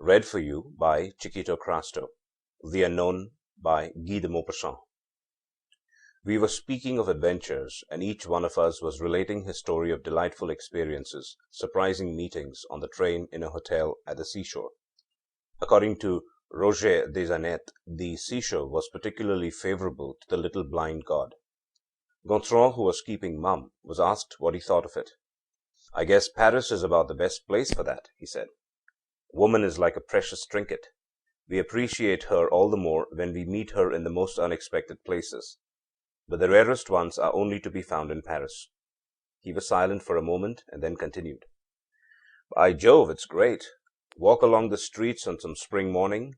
Read for you by Chiquito Crasto. The Unknown by Guy de Maupassant. We were speaking of adventures, and each one of us was relating his story of delightful experiences, surprising meetings, on the train, in a hotel, at the seashore. According to Roger des Annettes, the seashore was particularly favorable to the little blind god. Gontran, who was keeping mum, was asked what he thought of it. "I guess Paris is about the best place for that," he said. "Woman is like a precious trinket. We appreciate her all the more when we meet her in the most unexpected places. But the rarest ones are only to be found in Paris." He was silent for a moment, and then continued. "By Jove, it's great. Walk along the streets on some spring morning.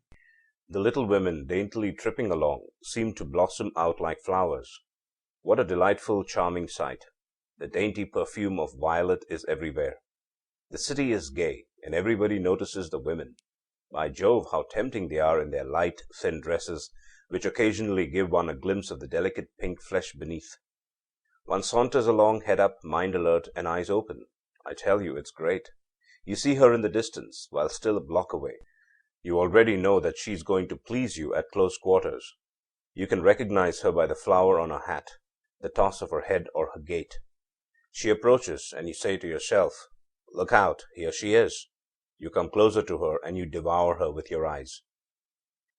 The little women, daintily tripping along, seem to blossom out like flowers. What a delightful, charming sight! The dainty perfume of violet is everywhere. The city is gay, and everybody notices the women. By Jove, how tempting they are in their light, thin dresses, which occasionally give one a glimpse of the delicate pink flesh beneath. One saunters along, head up, mind alert, and eyes open. I tell you, it's great. You see her in the distance, while still a block away. You already know that she's going to please you at close quarters. You can recognize her by the flower on her hat, the toss of her head, or her gait. She approaches, and you say to yourself, 'Look out, here she is.' You come closer to her, and you devour her with your eyes.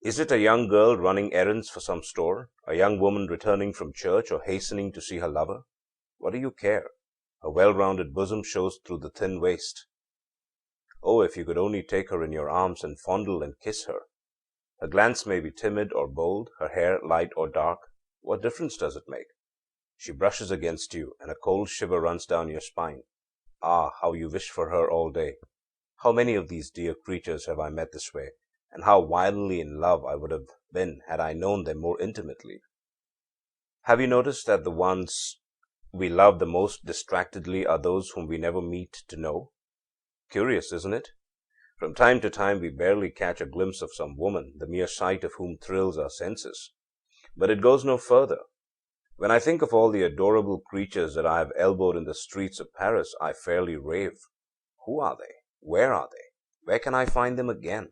Is it a young girl running errands for some store, a young woman returning from church, or hastening to see her lover? What do you care? Her well-rounded bosom shows through the thin waist. Oh, if you could only take her in your arms and fondle and kiss her! Her glance may be timid or bold, her hair light or dark. What difference does it make? She brushes against you, and a cold shiver runs down your spine. Ah, how you wish for her all day! How many of these dear creatures have I met this way, and how wildly in love I would have been had I known them more intimately. Have you noticed that the ones we love the most distractedly are those whom we never meet to know? Curious, isn't it? From time to time we barely catch a glimpse of some woman, the mere sight of whom thrills our senses. But it goes no further. When I think of all the adorable creatures that I have elbowed in the streets of Paris, I fairly rave. Who are they? Where are they? Where can I find them again?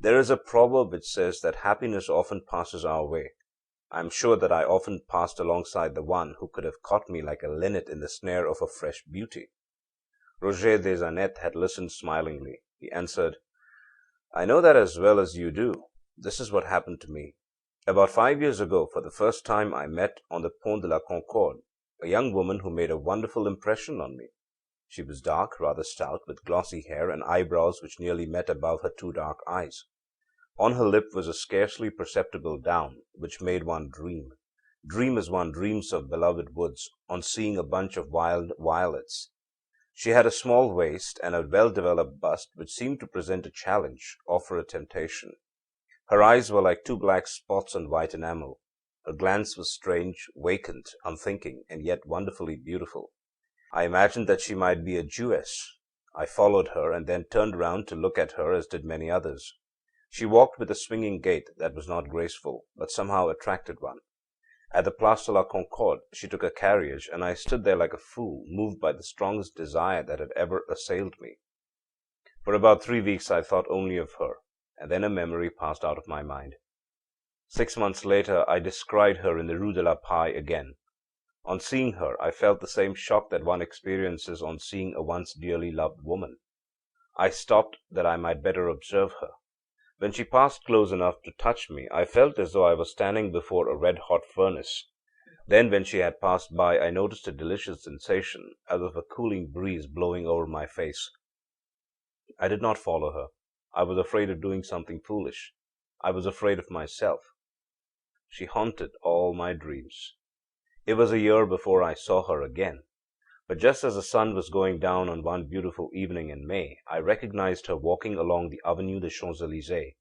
There is a proverb which says that happiness often passes our way. I am sure that I often passed alongside the one who could have caught me like a linnet in the snare of a fresh beauty. Roger des Annettes had listened smilingly. He answered, "I know that as well as you do. This is what happened to me. About 5 years ago, for the first time, I met, on the Pont de la Concorde, a young woman who made a wonderful impression on me. She was dark, rather stout, with glossy hair, and eyebrows which nearly met above her two dark eyes. On her lip was a scarcely perceptible down, which made one dream as one dreams of beloved woods, on seeing a bunch of wild violets. She had a small waist, and a well-developed bust, which seemed to present a challenge, offer a temptation. Her eyes were like two black spots on white enamel. Her glance was strange, vacant, unthinking, and yet wonderfully beautiful. I imagined that she might be a Jewess. I followed her, and then turned round to look at her as did many others. She walked with a swinging gait that was not graceful, but somehow attracted one. At the Place de la Concorde she took a carriage, and I stood there like a fool, moved by the strongest desire that had ever assailed me. For about 3 weeks I thought only of her, and then a memory passed out of my mind. 6 months later I descried her in the Rue de la Paix again. On seeing her, I felt the same shock that one experiences on seeing a once dearly loved woman. I stopped that I might better observe her. When she passed close enough to touch me, I felt as though I was standing before a red-hot furnace. Then, when she had passed by, I noticed a delicious sensation, as of a cooling breeze blowing over my face. I did not follow her. I was afraid of doing something foolish. I was afraid of myself. She haunted all my dreams. It was a year before I saw her again, but just as the sun was going down on one beautiful evening in May, I recognized her walking along the Avenue des Champs-Élysées.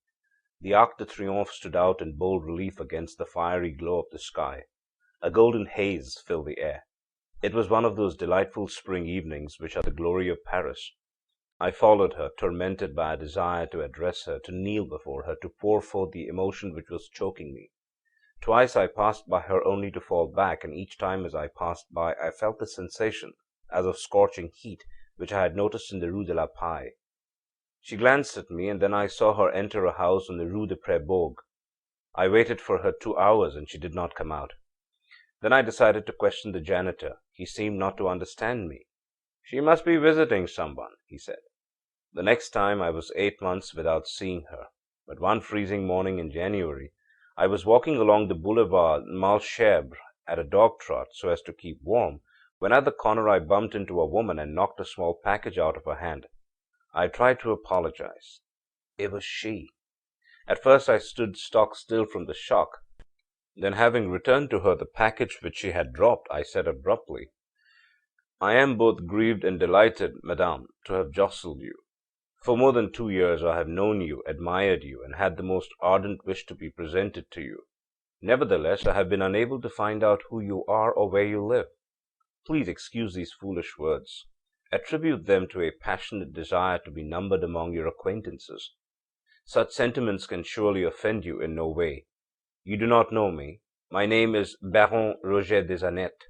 The Arc de Triomphe stood out in bold relief against the fiery glow of the sky. A golden haze filled the air. It was one of those delightful spring evenings which are the glory of Paris. I followed her, tormented by a desire to address her, to kneel before her, to pour forth the emotion which was choking me. Twice I passed by her only to fall back, and each time as I passed by I felt the sensation, as of scorching heat, which I had noticed in the Rue de la Paix. She glanced at me, and then I saw her enter a house on the Rue de Prebourg. I waited for her 2 hours, and she did not come out. Then I decided to question the janitor. He seemed not to understand me. ŌĆ£She must be visiting someone, ŌĆØ he said. The next time I was 8 months without seeing her, but one freezing morning in January I was walking along the Boulevard Malesherbes at a dog trot so as to keep warm, when at the corner I bumped into a woman and knocked a small package out of her hand. I tried to apologize. It was she. At first I stood stock still from the shock. Then, having returned to her the package which she had dropped, I said abruptly, ŌĆ£I am both grieved and delighted, madame, to have jostled you. For more than 2 years I have known you, admired you, and had the most ardent wish to be presented to you. Nevertheless, I have been unable to find out who you are or where you live. Please excuse these foolish words. Attribute them to a passionate desire to be numbered among your acquaintances. Such sentiments can surely offend you in no way. You do not know me. My name is Baron Roger des Annettes.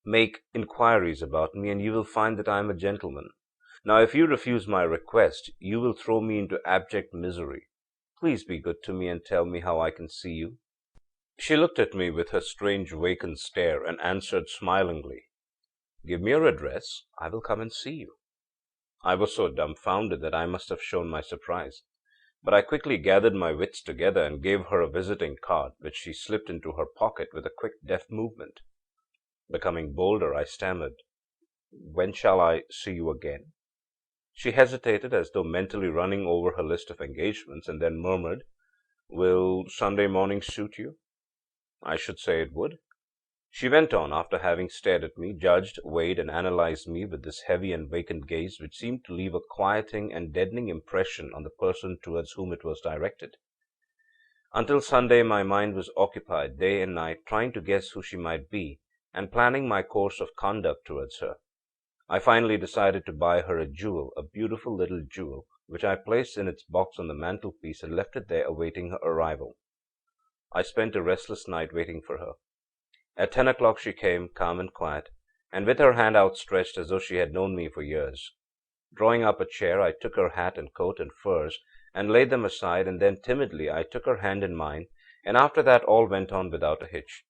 Make inquiries about me, and you will find that I am a gentleman. Now, if you refuse my request, you will throw me into abject misery. Please be good to me, and tell me how I can see you. She looked at me with her strange vacant stare, and answered smilingly, ŌĆ£Give me your address. I will come and see you. ŌĆØ I was so dumbfounded that I must have shown my surprise. But I quickly gathered my wits together and gave her a visiting card, which she slipped into her pocket with a quick, deft movement. Becoming bolder, I stammered, ŌĆ£When shall I see you again? ŌĆØ She hesitated, as though mentally running over her list of engagements, and then murmured, ŌĆ£Will Sunday morning suit you? ŌĆØ ŌĆ£I should say it would. ŌĆØ She went on, after having stared at me, judged, weighed, and analyzed me with this heavy and vacant gaze which seemed to leave a quieting and deadening impression on the person towards whom it was directed. Until Sunday my mind was occupied day and night trying to guess who she might be, and planning my course of conduct towards her. I finally decided to buy her a jewel, a beautiful little jewel, which I placed in its box on the mantelpiece and left it there awaiting her arrival. I spent a restless night waiting for her. At 10 o'clock she came, calm and quiet, and with her hand outstretched as though she had known me for years. Drawing up a chair, I took her hat and coat and furs, and laid them aside, and then timidly I took her hand in mine, and after that all went on without a hitch.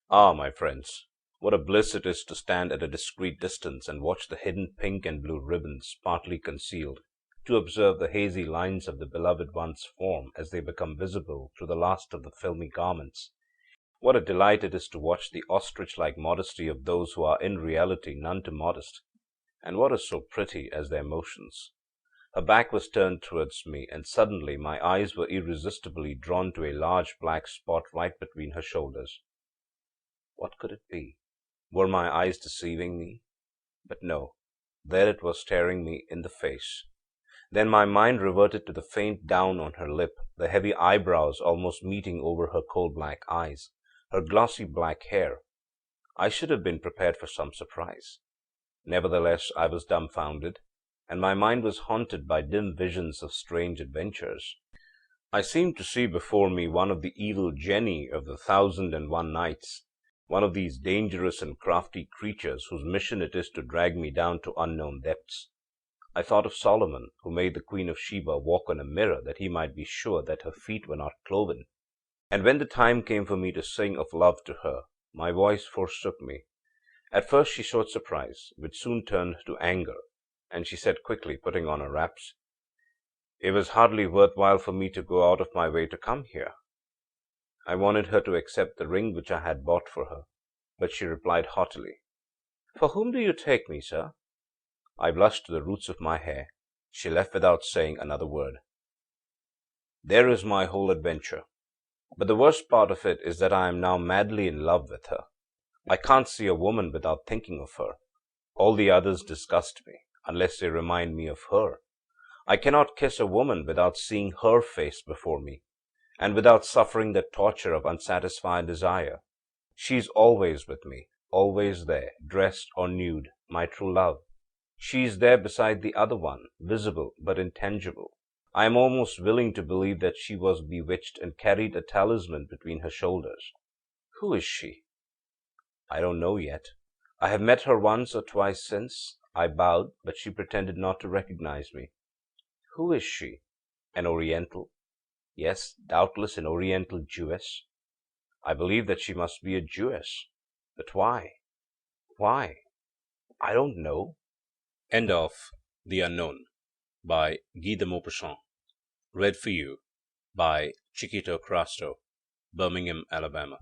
Ah, my friends, what a bliss it is to stand at a discreet distance and watch the hidden pink and blue ribbons, partly concealed, to observe the hazy lines of the beloved one's form as they become visible through the last of the filmy garments. What a delight it is to watch the ostrich-like modesty of those who are in reality none too modest! And what is so pretty as their motions? Her back was turned towards me, and suddenly my eyes were irresistibly drawn to a large black spot right between her shoulders. What could it be? Were my eyes deceiving me? But no, there it was staring me in the face. Then my mind reverted to the faint down on her lip, the heavy eyebrows almost meeting over her coal-black eyes, her glossy black hair. I should have been prepared for some surprise. Nevertheless, I was dumbfounded, and my mind was haunted by dim visions of strange adventures. I seemed to see before me one of the evil genii of the 1001 Nights, one of these dangerous and crafty creatures whose mission it is to drag me down to unknown depths. I thought of Solomon, who made the Queen of Sheba walk on a mirror that he might be sure that her feet were not cloven. And when the time came for me to sing of love to her, my voice forsook me. At first she showed surprise, which soon turned to anger, and she said quickly, putting on her wraps, ŌĆ£It was hardly worth while for me to go out of my way to come here. I wanted her to accept the ring which I had bought for her, but she replied haughtily, ŌĆ£For whom do you take me, sir? ŌĆØ I blushed to the roots of my hair. She left without saying another word. There is my whole adventure. But the worst part of it is that I am now madly in love with her. I can't see a woman without thinking of her. All the others disgust me, unless they remind me of her. I cannot kiss a woman without seeing her face before me, and without suffering the torture of unsatisfied desire. She is always with me, always there, dressed or nude, my true love. She is there beside the other one, visible but intangible. I am almost willing to believe that she was bewitched and carried a talisman between her shoulders. Who is she? I don't know yet. I have met her once or twice since. I bowed, but she pretended not to recognize me. Who is she? An Oriental? Yes, doubtless an Oriental Jewess. I believe that she must be a Jewess. But why? Why? I don't know. End of The Unknown by Guy de Maupassant. Read for you by Chiquito Crasto, Birmingham, Alabama.